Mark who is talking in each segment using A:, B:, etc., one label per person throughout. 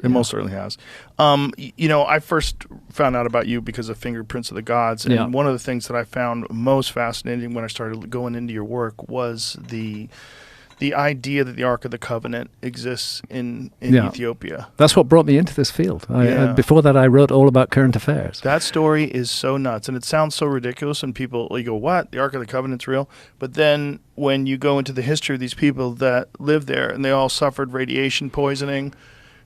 A: It most certainly has. I first found out about you because of Fingerprints of the Gods, and one of the things that I found most fascinating when I started going into your work was the idea that the Ark of the Covenant exists in Ethiopia.
B: That's what brought me into this field. Before that, I wrote all about current affairs.
A: That story is so nuts, and it sounds so ridiculous, and people, you go, what? The Ark of the Covenant's real? But then when you go into the history of these people that lived there, and they all suffered radiation poisoning,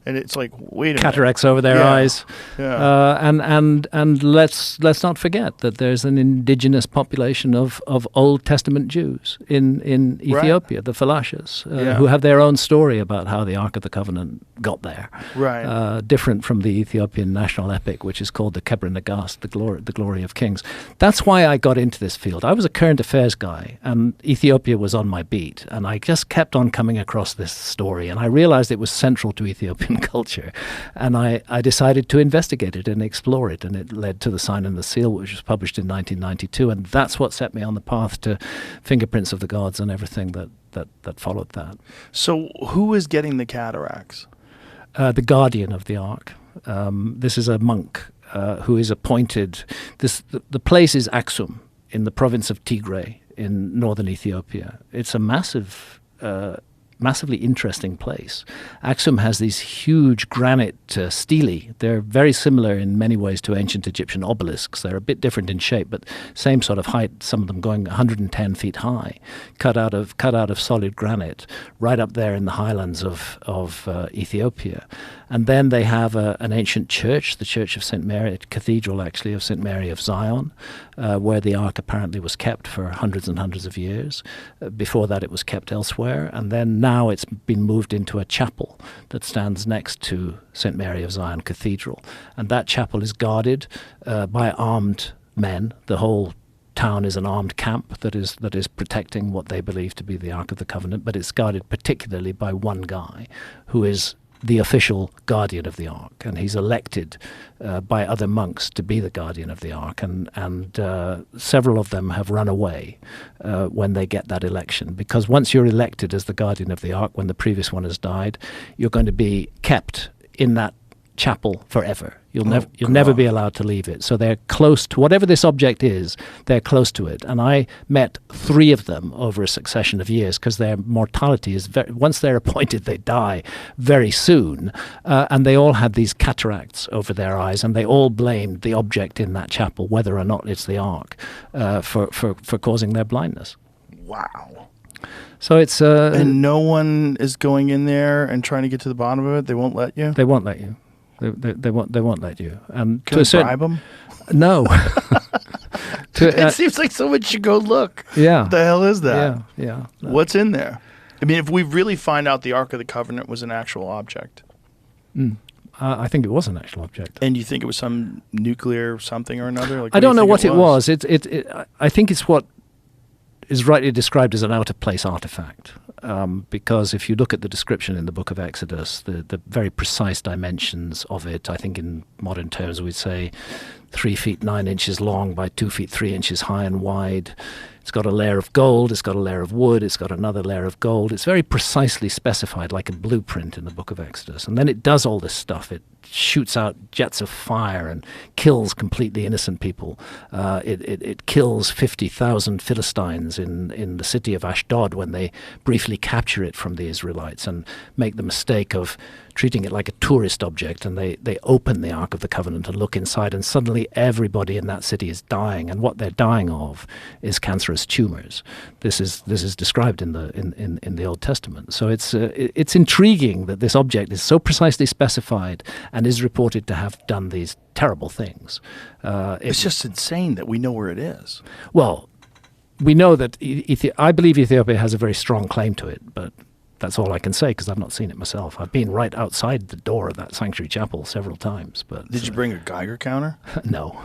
A: and it's like, wait a minute.
B: Cataracts over their eyes.
A: Yeah.
B: And let's not forget that there's an indigenous population of Old Testament Jews in Ethiopia, the Falashas, who have their own story about how the Ark of the Covenant got there.
A: Right.
B: Different from the Ethiopian national epic, which is called the Kebra Nagast, the glory of kings. That's why I got into this field. I was a current affairs guy, and Ethiopia was on my beat, and I just kept on coming across this story, and I realized it was central to Ethiopian culture, and I decided to investigate it and explore it, and it led to The Sign and the Seal, which was published in 1992, and that's what set me on the path to Fingerprints of the Gods and everything that followed that.
A: So who is getting the cataracts?
B: The guardian of the Ark. This is a monk who is appointed. The place is Aksum in the province of Tigray in northern Ethiopia. It's a massively interesting place. Aksum has these huge granite stelae. They're very similar in many ways to ancient Egyptian obelisks. They're a bit different in shape, but same sort of height, some of them going 110 feet high, cut out of solid granite, right up there in the highlands of Ethiopia. And then they have an ancient church, the Church of St. Mary, cathedral actually of St. Mary of Zion, where the Ark apparently was kept for hundreds and hundreds of years. Before that it was kept elsewhere, and then now it's been moved into a chapel that stands next to St. Mary of Zion Cathedral. And that chapel is guarded by armed men. The whole town is an armed camp that is protecting what they believe to be the Ark of the Covenant, but it's guarded particularly by one guy who is the official guardian of the Ark, and he's elected by other monks to be the guardian of the Ark, and several of them have run away when they get that election, because once you're elected as the guardian of the Ark, when the previous one has died, you're going to be kept in that chapel forever. You'll never be allowed to leave it. So they're close to whatever this object is. They're close to it. And I met 3 of them over a succession of years, because their mortality is once they're appointed, they die very soon. And they all had these cataracts over their eyes, and they all blamed the object in that chapel, whether or not it's the Ark, for causing their blindness.
A: Wow.
B: So it's
A: and no one is going in there and trying to get to the bottom of it. They won't let you.
B: They won't let you. They won't let you.
A: Can I bribe them?
B: No.
A: It seems like someone should go look.
B: Yeah.
A: What the hell is that?
B: Yeah. No.
A: What's in there? I mean, if we really find out the Ark of the Covenant was an actual object.
B: I think it was an actual object.
A: And you think it was some nuclear something or another? Like,
B: I don't know what it was. I think it's what is rightly described as an out-of-place artifact. Because if you look at the description in the book of Exodus, the very precise dimensions of it, I think in modern terms we'd say 3 feet 9 inches long by 2 feet 3 inches high and wide. It's got a layer of gold, it's got a layer of wood, it's got another layer of gold. It's very precisely specified, like a blueprint in the book of Exodus. And then it does all this stuff. It shoots out jets of fire and kills completely innocent people. It kills 50,000 Philistines in the city of Ashdod when they briefly capture it from the Israelites and make the mistake of treating it like a tourist object, and they open the Ark of the Covenant and look inside, and suddenly everybody in that city is dying, and what they're dying of is cancerous tumors. This is described in the Old Testament. So it's intriguing that this object is so precisely specified and is reported to have done these terrible things.
A: It's just insane that we know where it is.
B: Well, we know that I believe Ethiopia has a very strong claim to it, but that's all I can say, because I've not seen it myself. I've been right outside the door of that sanctuary chapel several times. But
A: did you bring a Geiger counter?
B: No.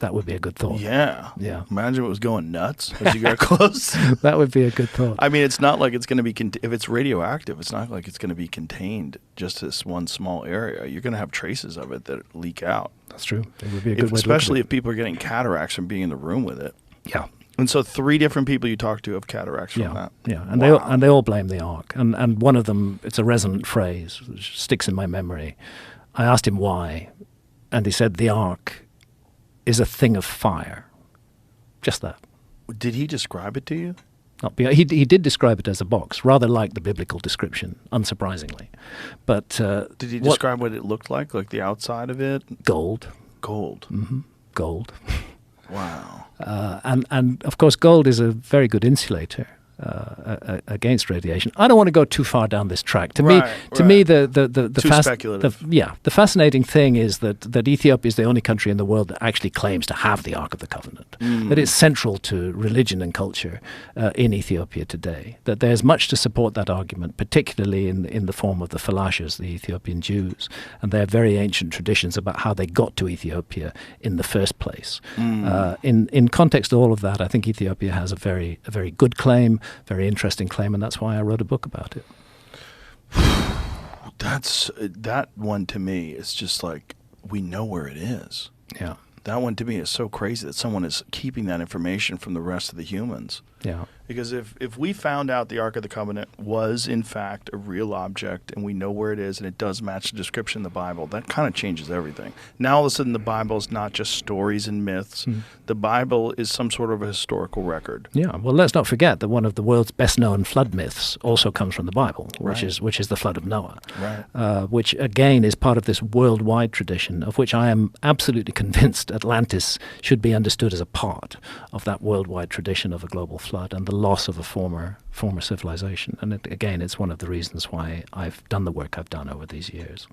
B: That would be a good thought.
A: Yeah.
B: Yeah.
A: Imagine it was going nuts as you got close.
B: That would be a good thought.
A: I mean, it's not like it's going to be, if it's radioactive, it's not like it's going to be contained just this one small area. You're going to have traces of it that leak out.
B: That's true. It would be a good way
A: especially if people are getting cataracts from being in the room with it.
B: Yeah.
A: And so 3 different people you talked to have cataracts from that.
B: Yeah, and they all blame the ark. And one of them, it's a resonant phrase, which sticks in my memory. I asked him why, and he said the ark is a thing of fire. Just that.
A: Did he describe it to you?
B: He did describe it as a box, rather like the biblical description, unsurprisingly. But
A: did he describe what it looked like the outside of it?
B: Gold.
A: Gold.
B: Mm-hmm. Gold.
A: Wow.
B: And of course, gold is a very good insulator against radiation. I don't want to go too far down this track. To me, the fascinating thing is that Ethiopia is the only country in the world that actually claims to have the Ark of the Covenant. That it's central to religion and culture in Ethiopia today. That there's much to support that argument, particularly in the form of the Falashas, the Ethiopian Jews, and their very ancient traditions about how they got to Ethiopia in the first place. In context of all of that, I think Ethiopia has a very good claim. Very interesting claim, and that's why I wrote a book about it.
A: That one to me is just like, we know where it is.
B: Yeah.
A: That one to me is so crazy that someone is keeping that information from the rest of the humans.
B: Yeah.
A: Because if we found out the Ark of the Covenant was in fact a real object and we know where it is and it does match the description in the Bible, that kind of changes everything. Now all of a sudden the Bible is not just stories and myths. The Bible is some sort of a historical record.
B: Yeah. Well, let's not forget that one of the world's best known flood myths also comes from the Bible, which is the flood of Noah.
A: Right.
B: Which again is part of this worldwide tradition of which I am absolutely convinced Atlantis should be understood as a part of that worldwide tradition of a global flood and the loss of a former civilization. And again, it's one of the reasons why I've done the work I've done over these years.